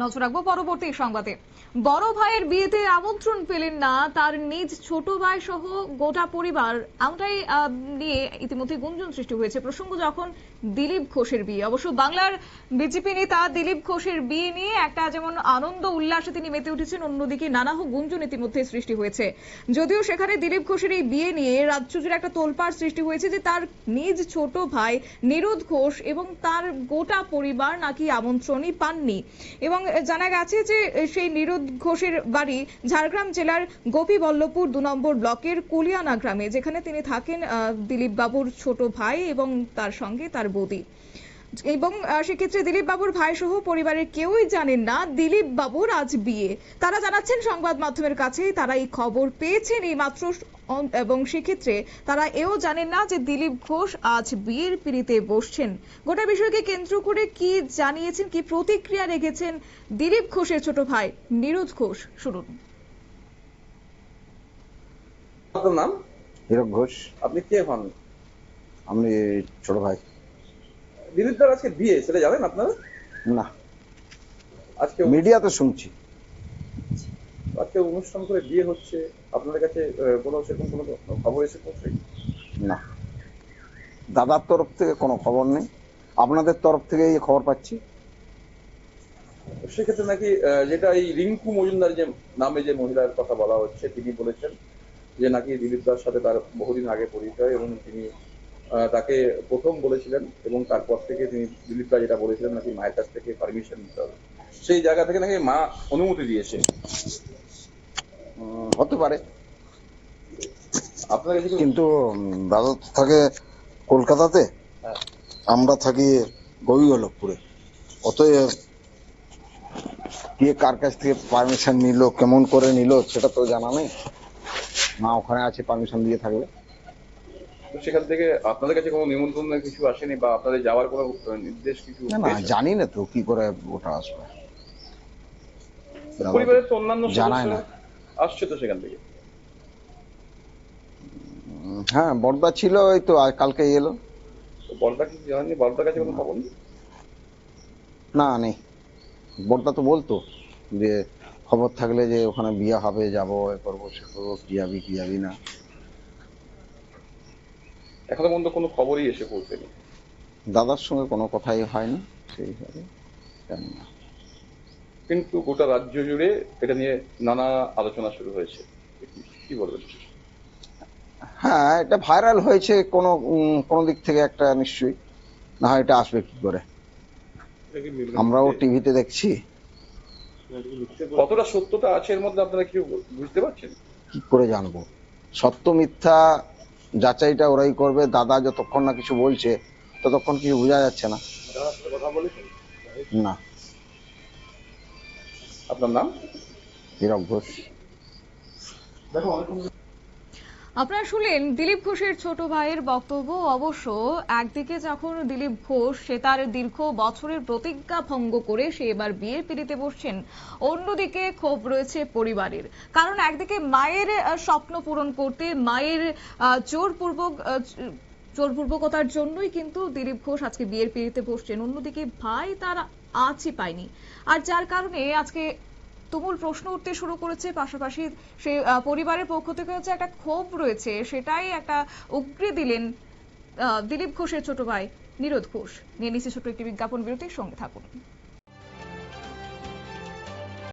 নজর রাখবো পরবর্তী সংবাদে। বড় ভাইয়ের বিয়েতে আমন্ত্রণ পেলেন না তার নিজ ছোট ভাই সহ গোটা পরিবার, এমনটাই নিয়ে ইতিমধ্যে গুঞ্জন সৃষ্টি হয়েছে। প্রসঙ্গ যখন দিলীপ ঘোষের বিয়ে, অবশ্য বাংলার বিজেপি নেতা দিলীপ ঘোষের বিয়ে নিয়ে একটা যেমন আনন্দ উল্লাসে তিনি মেতে উঠেছেন, অন্যদিকে নানা গুঞ্জন ইতিমধ্যে সৃষ্টি হয়েছে। যদিও সেখানে দিলীপ ঘোষের এই বিয়ে নিয়ে রাজ্য জুড়ে একটা তোলপাড় সৃষ্টি হয়েছে যে তার নিজ ছোট ভাই নিরোধ ঘোষ এবং তার গোটা পরিবার নাকি আমন্ত্রণই পাননি। এবং জানা গেছে যে সেই নিরোধ ঘোষের বাড়ি ঝাড়গ্রাম জেলার গোপীবল্লভপুর 2 নম্বর ব্লকের কুলিয়ানা গ্রামে, যেখানে তিনি থাকেন দিলীপ বাবুর ছোট ভাই এবং তার সঙ্গে তার বৌদি। এবং সেক্ষেত্রে দিলীপ বাবুর ভাই সহ পরিবারের কেউই জানেন না দিলীপ বাবুর আজ বিয়ে। তারা জানাচ্ছেন সংবাদ মাধ্যমের কাছে তারা এই খবর পেয়েছেন এই মাত্র, এবং সেক্ষেত্রে তারা এও জানেন না যে দিলীপ ঘোষ আজ বিয়ের পিঁড়িতে বসছেন। গোটা বিষয়কে কেন্দ্র করে কি জানিয়েছেন, কি প্রতিক্রিয়া রেখেছেন দিলীপ ঘোষের ছোট ভাই নিরোধ ঘোষ, শুনুন। আপনার নাম? হীরক ঘোষ। আপনি কে হন? আমি ছোট ভাই। দিলীপ দার আজকে বিয়ে, সেটা জানেন আপনারা? না, আজকে মিডিয়াতে শুনছি। আজকে অনুষ্ঠান করে বিয়ে হচ্ছে, আপনাদের কাছে কোনো সেরকম কোনো খবর এসে পৌঁছায়? না, দাদার তরফ থেকে কোনো খবর নেই, আপনাদের তরফ থেকে এই খবর পাচ্ছি। সেক্ষেত্রে নাকি যেটা এই রিঙ্কু মজুমদার যে নামে যে মহিলার কথা বলা হচ্ছে, তিনি বলেছেন যে নাকি দিলীপ দার সাথে তার বহুদিন আগে পরিচয় এবং তিনি তাকে প্রথম বলেছিলেন এবং তারপর থেকে তিনি দিলীপ দা যেটা বলেছিলেন নাকি মায়ের কাছ থেকে পারমিশন নিতে হবে, সেই জায়গা থেকে নাকি মা অনুমতি দিয়েছে। হতে পারে, আপনার কাছে কিন্তু দাদা তো থাকে কলকাতাতে, আমরা থাকি গোপীবল্লভপুরে। অতএব কে কার কাছ থেকে পারমিশন নিল, কেমন করে নিল, সেটা তো জানা নেই। মা ওখানে আছে, পারমিশন দিয়ে থাকবে। সেখান থেকে আপনাদের কাছে কোনো নিমন্ত্রণ কিছু আসেনি বা আপনাদের যাওয়ার কোনো নির্দেশ কিছু? না, জানি না তো কি করে ওটা আসবে। পরিবারের তো অন্যান্য জানায় না। আসছে তো সেখান থেকে? হ্যাঁ, বড়দা ছিল, এই তো কালকে এলো। বড়দা কিছু জানেননি? বড়দার কাছে কোনো খবর নেই? না, নেই। বড়দা তো বলতো যে খবর থাকলে যে ওখানে বিয়ে হবে, যাবো, এ করবো, সে করবো, কি যাবি কি যাবি না। এখনো পর্যন্ত কোনো খবরই এসে পৌঁছেনি। দাদার সঙ্গে কোনো কথাই হয়নি, সেইভাবে জানি না। কিন্তু গোটা রাজ্য জুড়ে এটা নিয়ে নানা আলোচনা শুরু হয়েছে, কি বলবেন? হ্যাঁ, এটা ভাইরাল হয়েছে কোনো দিক থেকে একটা, নিশ্চয়ই, না হয় এটা আসবে কি করে। আমরাও টিভিতে দেখছি। কতটা সত্যতা আছে এর মধ্যে আপনারা কি বুঝতে পারছেন? কি করে জানবো? সত্য মিথ্যা যাচাইটা ওরাই করবে। দাদা যতক্ষণ না কিছু বলছে ততক্ষণ কিছু বোঝা যাচ্ছে না। কথা বলেছেন না। আপনার নাম? হীরক ঘোষ। দেখো, আপনারা শুনলেন দিলীপ ঘোষের ছোট ভাইয়ের বক্তব্য। অবশ্য একদিকে যখন দিলীপ ঘোষ সে তার দীর্ঘ বছরের প্রতিজ্ঞা ভঙ্গ করে সে এবার বিয়ের পিঁড়িতে বসছেন, অন্যদিকে ক্ষোভ রয়েছে পরিবারের। কারণ একদিকে মায়ের স্বপ্ন পূরণ করতে, মায়ের জোরপূর্বকতার জন্যই কিন্তু দিলীপ ঘোষ আজকে বিয়ের পিঁড়িতে বসছেন, অন্যদিকে ভাই তার আঁচই পায়নি। আর যার কারণে আজকে তুমুল প্রশ্ন উঠতে শুরু করেছে। পাশাপাশি সে পরিবারের পক্ষ থেকে হচ্ছে একটা ক্ষোভ রয়েছে, সেটাই একটা উগরে দিলেন দিলীপ ঘোষের ছোট ভাই নিরোধ ঘোষ। নিয়ে নিচ্ছে ছোট একটি বিজ্ঞাপন বিরতির, সঙ্গে থাকুন।